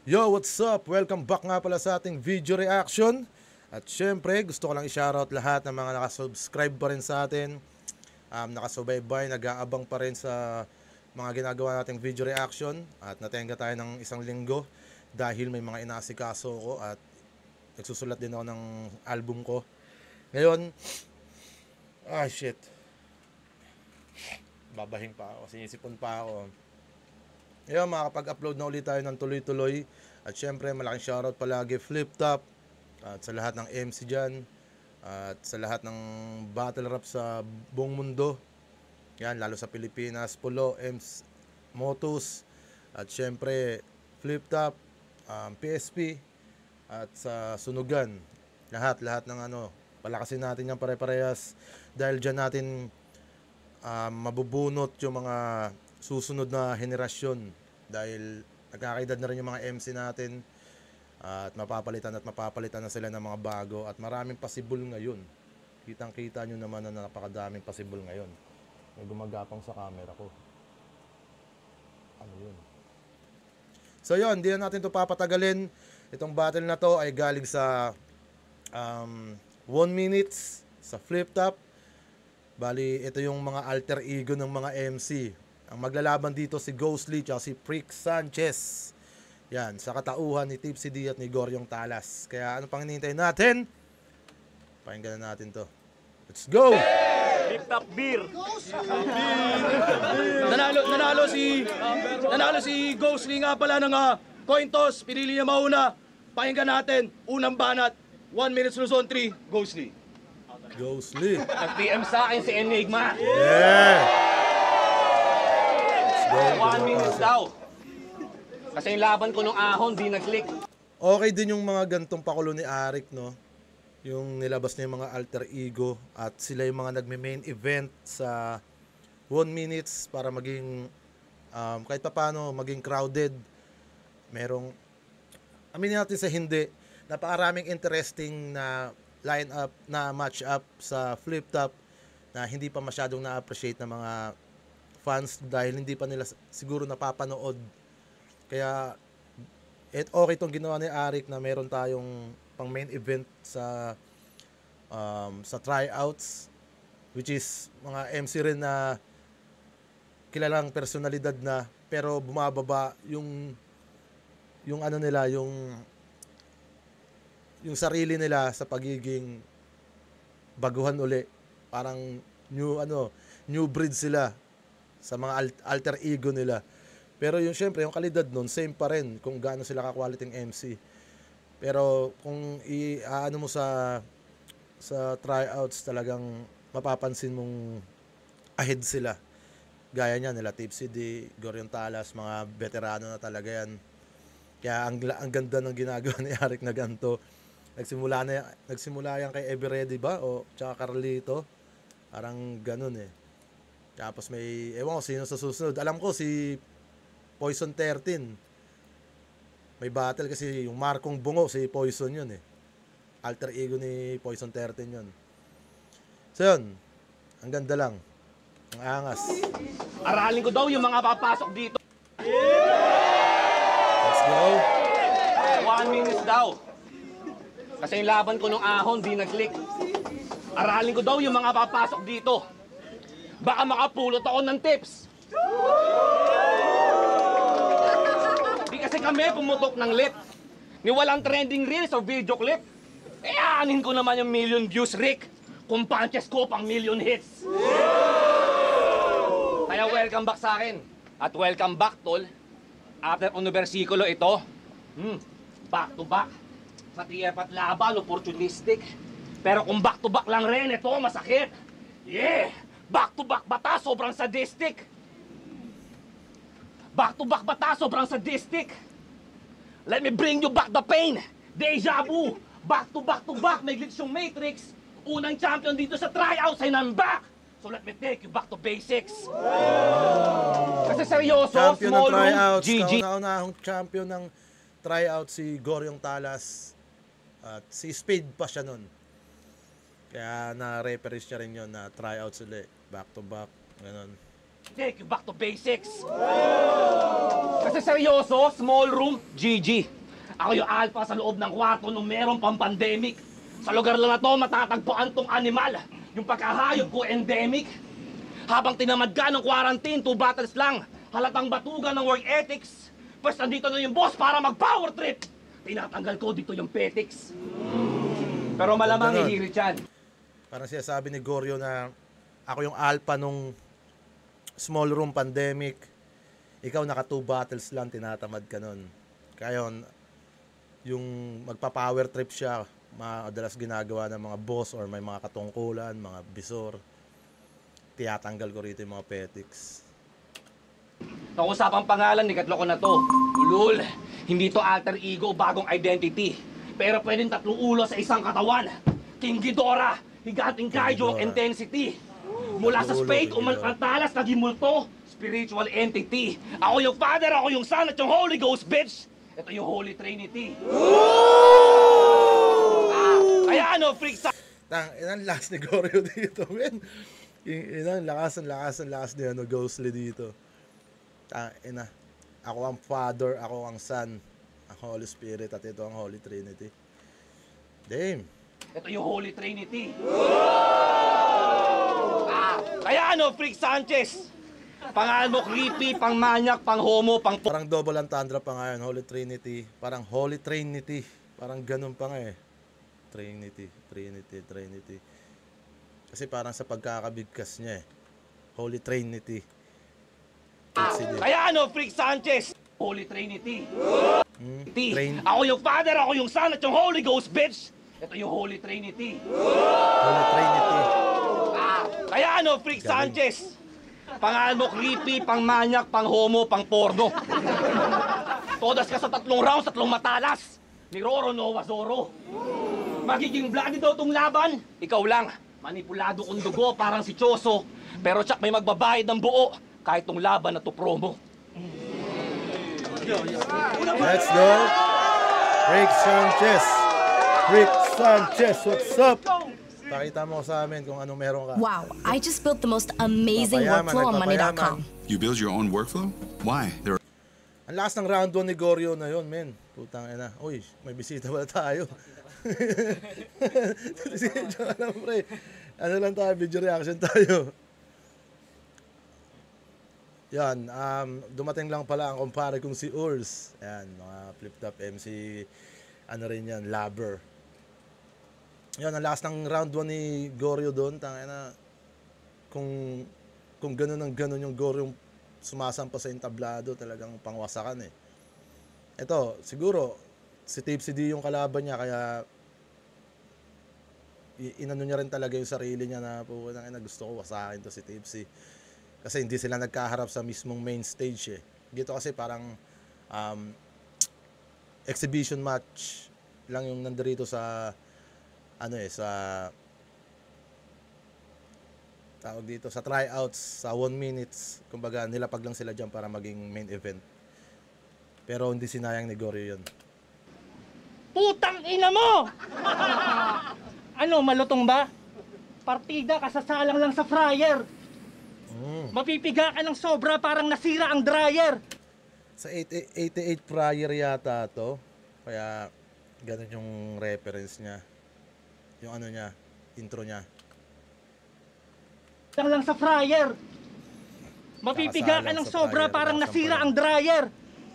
Yo, what's up? Welcome back nga pala sa ating video reaction. At syempre, gusto ko lang i-shoutout lahat ng mga nakasubscribe pa rin sa atin, nakasubaybay, nag-aabang pa rin sa mga ginagawa nating video reaction. At natenga tayo ng isang linggo dahil may mga inaasikaso ko at nagsusulat din ako ng album ko. Ngayon, shit. Babahing pa ako, sinisipon pa ako. Ngayon, makakapag-upload na ulit tayo ng tuloy-tuloy. At syempre, malaking shoutout palagi Flip Top at sa lahat ng MC dyan at sa lahat ng battle rap sa buong mundo. Yan, lalo sa Pilipinas, Pulo, Ems, Motus at syempre Flip Top, PSP at sa Sunugan. Lahat ng palakasin natin yan pare-parehas dahil dyan natin mabubunot yung mga susunod na henerasyon dahil nagkakaedad na rin yung mga MC natin at mapapalitan na sila ng mga bago at maraming possible ngayon. Kitang-kita nyo naman na napakadaming possible ngayon. May gumagapang sa camera ko. Ano yun? So yun, hindi na natin to papatagalin. Itong battle na to ay galing sa 1 minutes sa Flip Top. Bali, ito yung mga alter ego ng mga MC. Ang maglalaban dito si Ghostly at si Prick Sanchez. Yan, sa katauhan ni Tipsy D at ni Goryong Talas. Kaya ano pang hinihintay natin? Pakinggan na natin to. Let's go! Flip Top Beer. Nanalo si Ghostly nga pala ng coin toss. Pinili niya mauna. Pakinggan natin. Unang banat. 1 minute Luzon 3. Ghostly. Ghostly. Nag-PM sa akin si Enigma. Yeah! 1 minute daw. Kasi yung laban ko nung ahon, di nag-click. Okay din yung mga gantong pakulo ni Arik, no? Yung nilabas niya yung mga alter ego at sila yung mga nagme-main event sa 1 minutes para maging kahit papaano maging crowded. Merong aminin natin sa hindi, napakaraming interesting na line up na match up sa Flip Top na hindi pa masyadong na-appreciate ng mga fans dahil hindi pa nila siguro napapanood. Kaya okay itong ginawa ni Arik na meron tayong pang main event sa tryouts, which is mga MC rin na kilalang personalidad na pero bumababa yung ano nila, yung sarili nila sa pagiging baguhan uli. Parang new breed sila sa mga alter ego nila. Pero yung syempre, yung kalidad nun, same pa rin kung gaano sila ka-quality MC. Pero kung i-ano mo sa tryouts, talagang mapapansin mong ahead sila. Gaya niya nila Tipsy D, Goryong Talas, mga veterano na talaga yan. Kaya ang ganda ng ginagawa ni Arik na ganito. Nagsimula yan kay Everready ba? O tsaka Carlito. Parang ganun eh. Tapos may, ewan ko sino sa susunod. Alam ko si Poison 13. May battle kasi yung Markong Bungo, si Poison yun eh. Alter ego ni Poison 13 yun. So yun, ang ganda lang. Ang angas. Aralin ko daw yung mga papasok dito. Let's go. 1 minute daw. Kasi yung laban ko nung ahon, di nag-click. Aralin ko daw yung mga papasok dito. Baka makapulot ako ng tips. Di kasi kami pumutok ng lip. Ni walang trending reels o video clip. Anin ko naman yung million views, Rick. Kung punches ko pang million hits. Kaya welcome back sa akin. At welcome back, tol. After universikulo ito, back to back. Sa TF at laban, opportunistic. Pero kung back to back lang rin, ito masakit. Yeah! Back to back bata, sobrang sadistic. Back to back bata, sobrang sadistic. Let me bring you back the pain. Deja vu. Back to back, may glitch yung Matrix. Unang champion dito sa tryouts ay I'm back. So let me take you back to basics. Kasi seryoso, Champion ng small room, tryouts. GG. Kauna-unahang champion ng tryouts si Goryong Talas. At si Speed pa siya nun. Kaya na-reference niya rin yun na tryouts ulit. Back to back. Ganon. Take you back to basics. Kasi seryoso, small room, GG. Ako yung alpha sa loob ng kwarto nung merong pang-pandemic. Sa lugar lang na to, matatagpuan tong animal. Yung pagkahayop ko, endemic. Habang tinamad ka ng quarantine, 2 bottles lang. Halatang batugan ng work ethics. Pwes nandito na yung boss para mag-power trip. Tinatanggal ko dito yung petics. Pero malamang Ganun. hihirit yan. Parang siya sabi ni Goryo na ako yung alpha nung small room pandemic. Ikaw naka 2 bottles lang, tinatamad ka nun. Kaya yun, yung magpa-power trip siya, madalas ginagawa ng mga boss or may mga katungkulan, mga bisor. Tiyatanggal ko rito yung mga petics. Pag-usapang pangalan, nikatlo ko na to. Ulul, hindi to alter ego, bagong identity. Pero pwedeng 3 ulo sa isang katawan. King Ghidorah, higanting cardio Ghidorah. intensity. Mula sa Ulo, spade, King Ghidorah. umalkantalas, naging multo. Spiritual entity. Ako yung Father, ako yung Son, at yung Holy Ghost, bitch. Ito yung Holy Trinity. Kaya ano, freak sa... Inang lakas ni Goryo dito, men. Inang lakas ni Ghostly dito. Ina. Ako ang Father, ako ang Son, ang Holy Spirit, at ito ang Holy Trinity. Damn. Ito yung Holy Trinity. Kaya ano, Freak Sanchez? Pangalan mo creepy, pang manyak, pang homo, pang... Parang double entendre pa nga yun, Holy Trinity. Parang Holy Trinity. Parang ganun pa nga eh. Trinity. Kasi parang sa pagkakabigkas niya eh. Holy Trinity. Kaya ano, Freak Sanchez? Holy Trinity. Train. Ako yung Father, ako yung Son, at yung Holy Ghost, bitch. Ito yung Holy Trinity. Holy Trinity. Kaya ano, Freak Sanchez? Pangalan mo creepy, pang manyak, pang homo, pang porno. Todas ka sa 3 rounds, 3 matalas. Ni Roro Noah Zoro. Magiging bloody daw tong laban. Ikaw lang, manipulado kong dugo, parang si Choso. Pero tsak may magbabayad ng buo, kahit tong laban na to promo. Let's go. Rick Sanchez, what's up? Pakita mo sa amin kung anong meron ka. Wow, I just built the most amazing Papayaman, workflow on nagpapayaman. money.com. You build your own workflow? Why? There are Ang lakas ng round 1 ni Goryo na yun, men. Putang ina. Uy, may bisita pala tayo. Joke lang, pre. Ano lang tayo, video reaction tayo. Yan, dumating lang pala ang kumpare kong si Urs. Ayan, mga flip-top MC, ano rin yan, Labber. Yan, ang lakas ng round 1 ni Goryo doon. Tangina, kung ganun yung Goryo yung sumasampa sa entablado, talagang pangwasakan eh. Ito, siguro, si Tipsy D yung kalaban niya, kaya inano niya rin talaga yung sarili niya na gusto ko wasakin to si Tipsy. Kasi hindi sila nagkaharap sa mismong main stage eh. Dito kasi parang exhibition match lang yung nandirito sa sa tawag dito sa tryouts sa 1 minutes. Kumbaga nilapag lang sila diyan para maging main event. Pero hindi sinayang ni Goryo yun. Putang ina mo! Ano, malutong ba? Partida, kasasalang lang sa fryer. Mapipiga ka ng sobra, parang nasira ang dryer. Sa 88 prior yata to. Kaya ganun yung reference niya. Yung ano niya, intro niya. Lang sa fryer. Mapipiga ka Kasasalang ng sa sobra, fryer, parang lakang nasira fryer. ang dryer.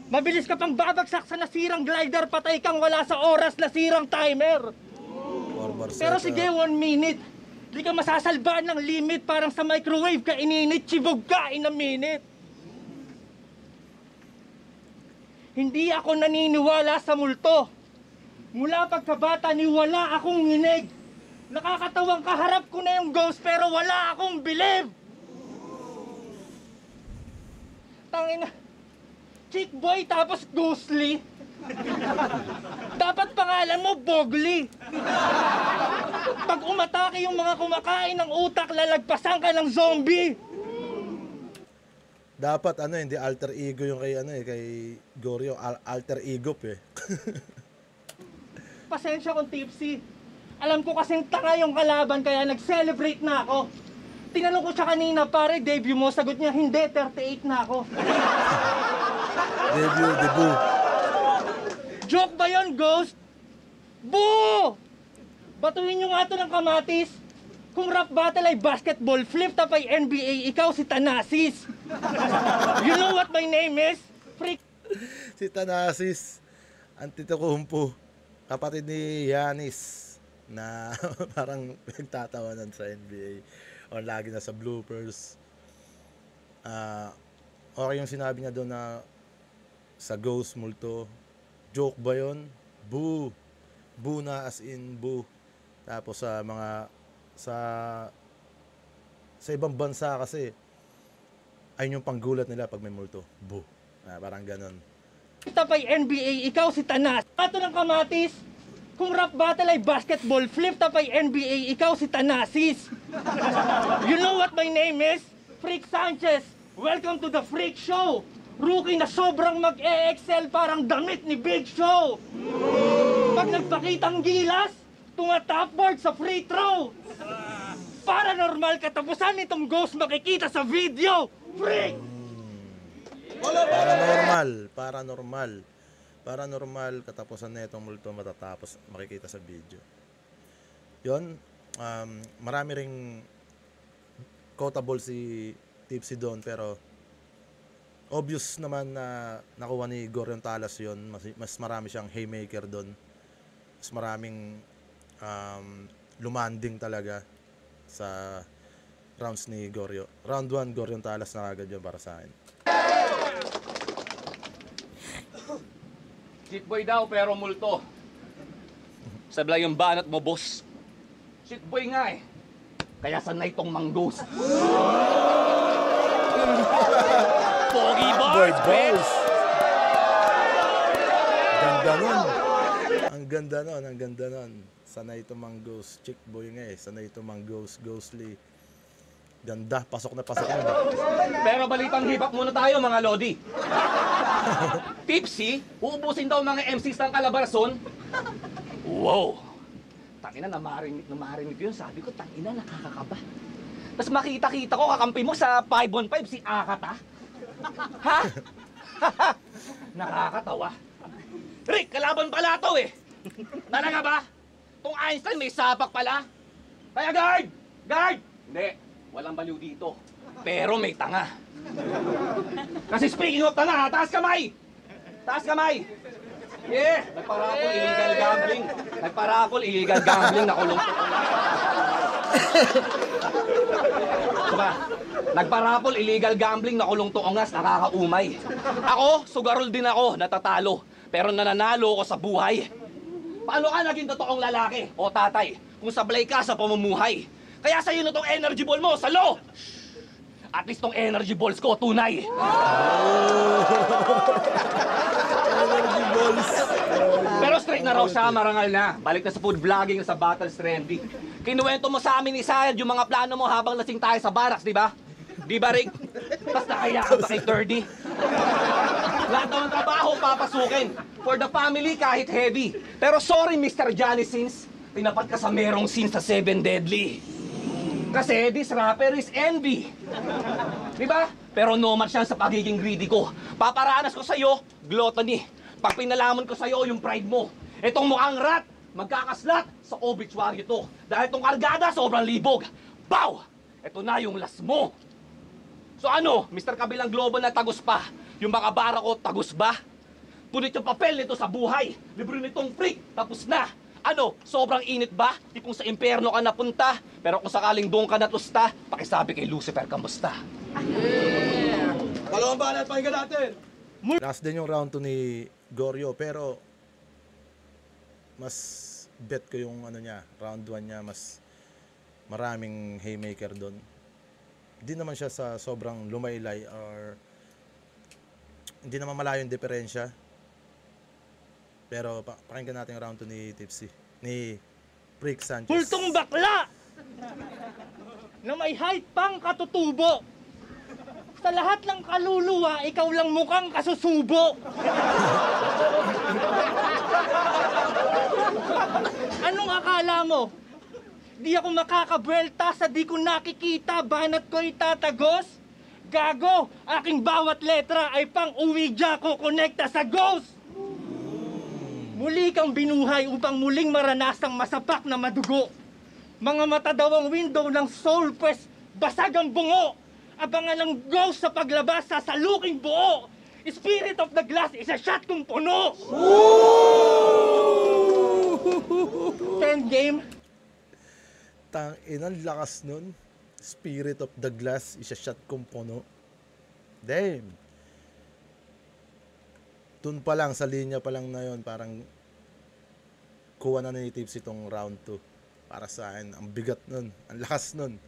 Mabilis ka pang babagsak sa nasirang glider, patay kang wala sa oras, nasirang timer. Pero sige, 1 minute. Di ka masasalbaan ng limit, parang sa microwave ka ininit, chibog ka in a minute. Hindi ako naniniwala sa multo. Mula pagkabata ni wala akong nginig. Nakakatawang kaharap ko na yung ghost pero wala akong believe. Tangina. Chick boy tapos ghostly. Dapat pangalan mo Bogly. Pag umatake yung mga kumakain ng utak, lalagpasan ka ng zombie. Dapat hindi alter ego yung kay Goryo, alter ego eh. Pasensya kung tipsy. Alam ko kasing tanga yung kalaban kaya nag-celebrate na ako. Tinanong ko siya kanina, pare, debut mo. Sagot niya, hindi, 38 na ako. Debut. Joke ba yun, Ghost? Boo! Batuhin nyo nga ito ng kamatis. Kung rap battle ay basketball, flip top ay NBA, ikaw si Thanasis. You know what my name is? Freak. Si Thanasis Antetokounmpo, kapatid ni Giannis, na parang nagtatawanan sa NBA o lagi na sa bloopers. Okay yung sinabi niya doon na sa Ghost multo. Joke ba yun? Boo. Boo na as in boo. Tapos sa mga sa ibang bansa kasi ayun yung panggulat nila pag may multo. Boo. Parang ganon. Top ay NBA, ikaw si Tanas. Ato ng kamatis. Kung rap battle ay basketball, flip top ay NBA, ikaw si Thanasis. You know what my name is? Freak Sanchez. Welcome to the Freak Show. Rookie na sobrang mag-e-excel parang damit ni Big Show. Pag nagpakitang gilas, tumatapboard sa free throw. Paranormal katapusan nitong Ghost makikita sa video. Freak! Paranormal katapusan na itong multo matatapos makikita sa video. Yon, marami ring quotable si Tipsy doon, pero obvious naman na nakuha ni Gorion Talas yon. Mas marami siyang haymaker doon. Mas maraming lumanding talaga sa rounds ni Gorio. Round 1, Gorion Talas na agad yun para sa akin. Shitboy daw pero multo. Sablay yung banat mo, boss. Shitboy nga eh. Kaya sanay tong manggos. Pogi bars, bitch! Ang ganda nun. Sanay itong manggos. Chick boy nga eh. Sanay itong manggos. Ghostly. Ganda. Pasok na. Pero balitang hip-hop muna tayo, mga lodi. Tipsy, uubusin daw mga MCs ng Calabarzon. Wow! Tangina, namarinig ko yun. Sabi ko, tangina, nakakakaba. Tapos makita-kita ko, kakampi mo sa 5-on-5, si Akata. Ha? Nakakatawa. Rick, kalaban pala to eh. Talaga ba? Tong Einstein may sapak pala. Kaya guard! Hindi, walang baliw dito. Pero may tanga. Kasi speaking of tanga, taas kamay! Yeah! Nagparakol, illegal gambling, nakulong to. Diba? Nagparapol, illegal gambling, nakulong to ongas, nakakaumay. Ako, sugarol din ako, natatalo. Pero nananalo ako sa buhay. Paano ka naging totoong lalaki o tatay kung sablay ka sa pamumuhay? Kaya sa'yo na tong energy ball mo, salo! At least tong energy balls ko, tunay. Energy balls. Pero straight na raw siya, marangal na. Balik na sa food vlogging, sa Battles Trendy. Kinuwento mo sa amin ni Sayad yung mga plano mo habang lasing tayo sa barracks, di ba? Di ba, Rick? Tapos nakayaan pa kay Thirdy. Lahat ng trabaho papasukin. For the family, kahit heavy. Pero sorry, Mr. Johnny Sins, tinapat ka sa merong scene sa 7 Deadly. Kasi this rapper is envy. Diba? Pero no match yan sa pagiging greedy ko. Paparanas ko sa'yo, gluttony. Pag pinalaman ko sa'yo yung pride mo. Itong mukhang rat, magkakaslat sa obituary to. Dahil itong kargada, sobrang libog. Bow! Ito na yung last mo. So ano, Mr. Kabilang Globo na tagus pa. Yung mga bara ko, tagus ba? Punit yung papel nito sa buhay. Libre nitong freak, tapos na. Ano, sobrang init ba? Tipong sa impyerno ka napunta. Pero kung sakaling doon ka natusta, pakisabi kay Lucifer, kamusta? Dalawang banat, pakinggan natin. Last din yung round 2 ni Gorio, pero mas bet ko yung ano niya, round 1 niya, mas maraming haymaker doon. Hindi naman siya sa sobrang lumaylay or hindi naman malayo yung diferensya. Pero pakinggan natin yung round 2 ni Tipsy, ni Freak Sanchez. Pultong bakla! Na may height pang katutubo. Sa lahat ng kaluluwa, ikaw lang mukhang kasusubo. Anong akala mo? Di ako makakabuelta sa di ko nakikita, banat ko'y tatagos. Gago, aking bawat letra ay pang-uwi ko konekta sa ghost. Muli kang binuhay upang muling maranasang masapak na madugo. Mga mata daw ang window ng soul, pues basag ang bungo. Abangan ng ghost sa paglabas, sasaluking buo. Spirit of the glass, isa-shot kong puno. 10 game. Inang lakas nun. Spirit of the glass, isa-shot kong puno. Damn. Dun pa lang, sa linya pa lang na yun, parang kuha na ni Tips itong round 2. Para sa akin, ang bigat nun. Ang lakas nun.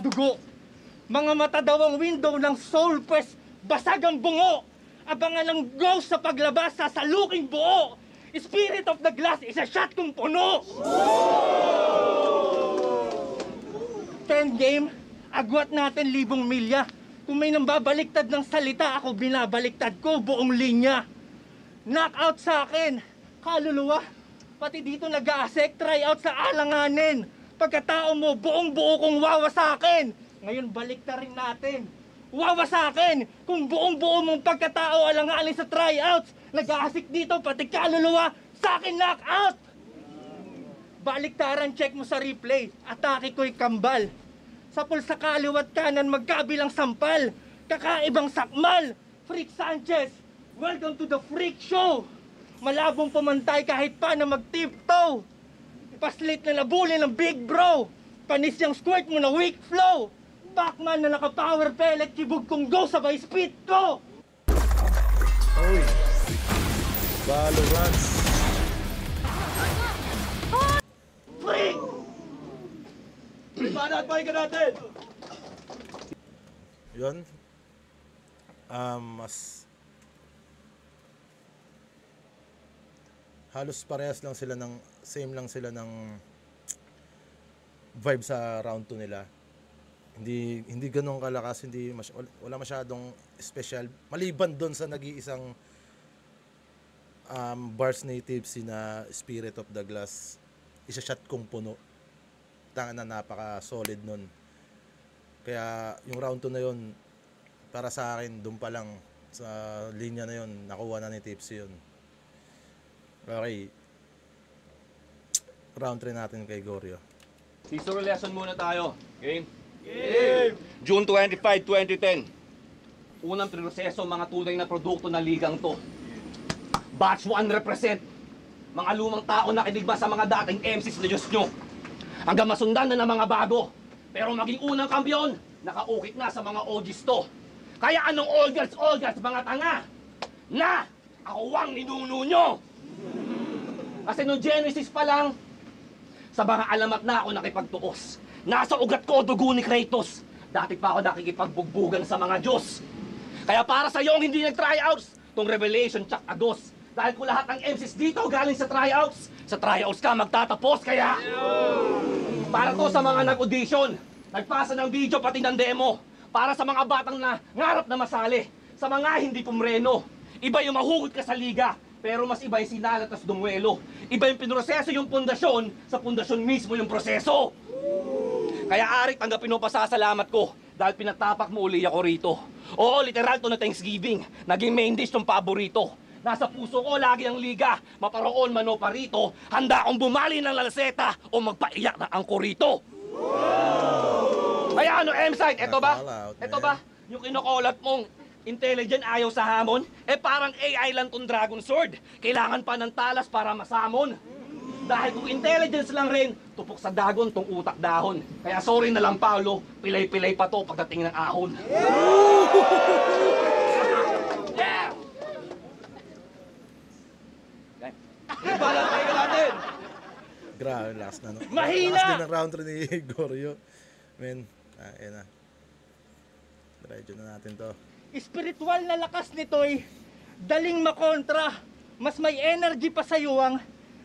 Dugo. Mga mata daw ang window ng soul, pues basag ang bungo. Abangan ng ghost sa paglabas, sasaluking buo. Spirit of the glass, isa-shot kong puno. 10 game, agwat natin 1,000 milya. Kung may nambabaliktad ng salita, ako binabaliktad ko buong linya. Knockout sa akin, kaluluwa. Pati dito nag-aasek, tryout sa alanganin. Pagkatao mo, buong buo kong wawa sa akin. Ngayon balik na rin natin. Wawa sa akin, kung buong buo mong pagkatao alanganin sa tryouts. Nag-aasik dito, pati kaluluwa, sa akin knockout. Baliktaran, check mo sa replay. Atake ko'y kambal. Sa pulsa kaliwat kanan, magkabilang sampal. Kakaibang sakmal. Freak Sanchez, welcome to the Freak Show. Malabong pumantay kahit pa na mag-tiptoe. Paslit na nabuli ng big bro. Panis yung squirt mo na weak flow. Pac-Man na naka-power pellet, kibog kong go sabay speed ko. Oy. Valorant. Freak! Banat, pakinggan natin! Yun. Mas halos parehas lang sila ng same lang sila ng vibe sa round 2 nila. Hindi ganoon kalakas, wala masyadong special maliban doon sa nag-iisang bars native na Spirit of the Glass. Isa-shot kong puno. Tanga na, napaka solid nun. Kaya yung round 2 na yun, para sa akin doon pa lang sa linya na yun, nakuha na ni Tipsy yun. Okay. Round 3 natin kay Goryo. History lesson muna tayo. Game? Game! June 25, 2010. Unang proseso mga tunay na produkto ng ligang to. Batch 1 represent. Mga lumang tao na kinigba sa mga dating MCs na Diyos nyo. Hanggang masundan na ng mga bago. Pero maging unang kampiyon, nakaukit na sa mga OGs to. Kaya anong all girls, mga tanga? Na! Ako ang ninuno nyo! Kasi nung Genesis pa lang, sa mga alamat na ako nakipagtuos. Nasa ugat ko dugo ni Kratos. Dati pa ako nakikipagbugbugan sa mga Diyos. Kaya para sa iyong hindi nag-tryouts, tong Revelation Chuck Agos. Dahil ko lahat ng MCs dito galing sa tryouts. Sa tryouts ka magtatapos, kaya... Para to sa mga nag-audition, nagpasa ng video pati ng demo. Para sa mga batang na ngarap na masali. Sa mga hindi pumreno. Iba yung mahugot ka sa liga, pero mas iba yung sinalat at dumuelo. Iba yung pinroseso yung pundasyon, sa pundasyon mismo yung proseso. Kaya Arik, tanggapin mo pasasalamat ko dahil pinatapak mo uli ako rito. Oo, literal to na Thanksgiving. Naging main dish tong paborito. Nasa puso ko lagi ang liga, maparoon man o parito. Handa akong bumali ng lalseta o magpaiyak na angko rito. Kaya ano, M-Site, eto ba? Eto ba? Yung kinokolat mong intelligent ayaw sa hamon, parang AI lang tong Dragon Sword. Kailangan pa ng talas para masamon. Dahil kung intelligence lang rin, tupok sa dagon tong utak dahon. Kaya sorry na lang, Paolo, pilay-pilay pa to pagdating ng ahon. Yeah! Balat, pakinggan natin! Grabe, last na, no? Mahina! Last din ng round 3 ni Goryo. Men, ayan na. Diretso na natin to. Espiritual na lakas nito'y daling makontra. Mas may energy pa sa yuwang.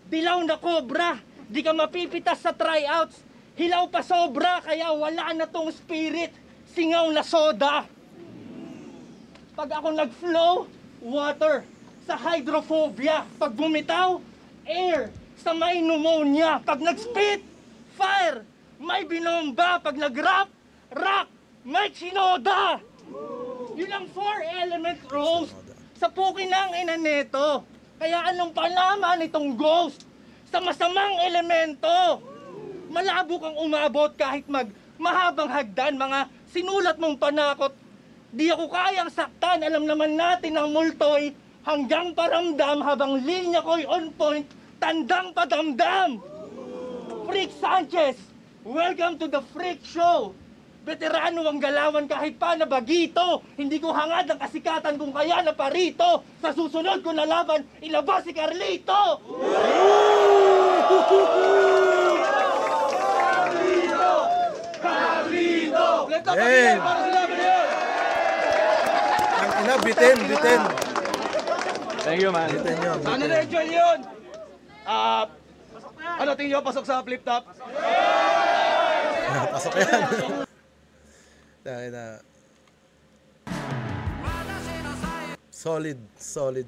Dilaw na cobra. Di ka mapipitas sa tryouts. Hilaw pa sobra, kaya wala na tong spirit. Singaw na soda. Pag ako nag-flow, water. Sa hydrophobia. Pag bumitaw, air. Sa may pneumonia. Pag nag-spit, fire, may binomba. Pag nag-rap, rock, may sinoda. Yun ang 4-element roast sa puki ng ina neto. Kaya anong panaman itong ghost sa masamang elemento? Malabo kang umabot kahit mahabang hagdan. Mga sinulat mong panakot, di ako kayang saktan. Alam naman natin ang multo'y hanggang paramdam habang linya ko'y on point, tandang padamdam. Freak Sanchez, welcome to the Freak Show. Veterano ang galawan kahit pa na bagito. Hindi ko hangad ang kasikatan kung kaya na parito. Sa susunod ko na laban, ilabas si Carlito! Carlito! Hey! Para sa laban na yun! Ang ina, bitin. Thank you, man. Bitin yun. Sana na-enjoy yun! Ano, tingin nyo, pasok sa flip top? Pasok yan. Dahil na solid,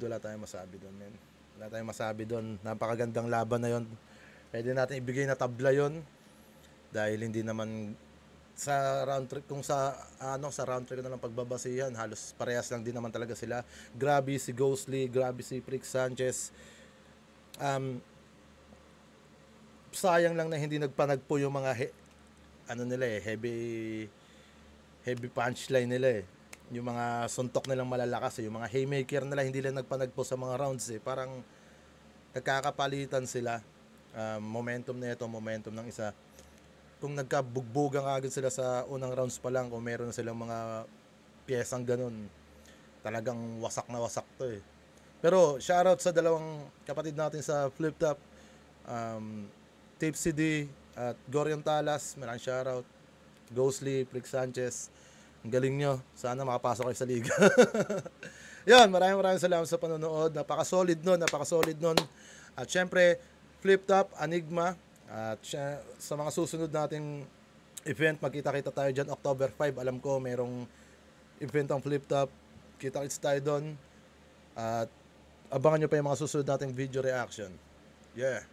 wala tayong masabi doon, men. Wala tayong masabi doon. Napakagandang laban na yon. Pwede natin ibigay na tabla yon dahil hindi naman sa round trip, kung sa round trip na lang pagbabasihan, halos parehas lang din naman talaga sila. Grabe si Ghostly, grabe si Freak Sanchez. Sayang lang na hindi nagpanagpo yung mga heavy punchline nila eh. Yung mga suntok nilang malalakas eh. Yung mga haymaker nila hindi lang nagpanagpo sa mga rounds eh. Parang nagkakapalitan sila. Momentum na ito, momentum ng isa. Kung nagkabugbugan agad sila sa unang rounds pa lang, kung meron na silang mga piyesang ganun, talagang wasak na wasak to eh. Pero shoutout sa dalawang kapatid natin sa Flip Top, Tipsy D at Gorion Talas, maraming shoutout. Ghostly, Freak Sanchez, ang galing nyo. Sana makapasok kayo sa liga. Yan, maraming salamat sa panonood. Napaka-solid nun. At syempre, Flip Top, Enigma. At sa mga susunod nating event, magkita-kita tayo dyan October 5. Alam ko, merong event ang Flip Top. Kita-kits tayo doon. At abangan nyo pa yung mga susunod nating video reaction. Yeah.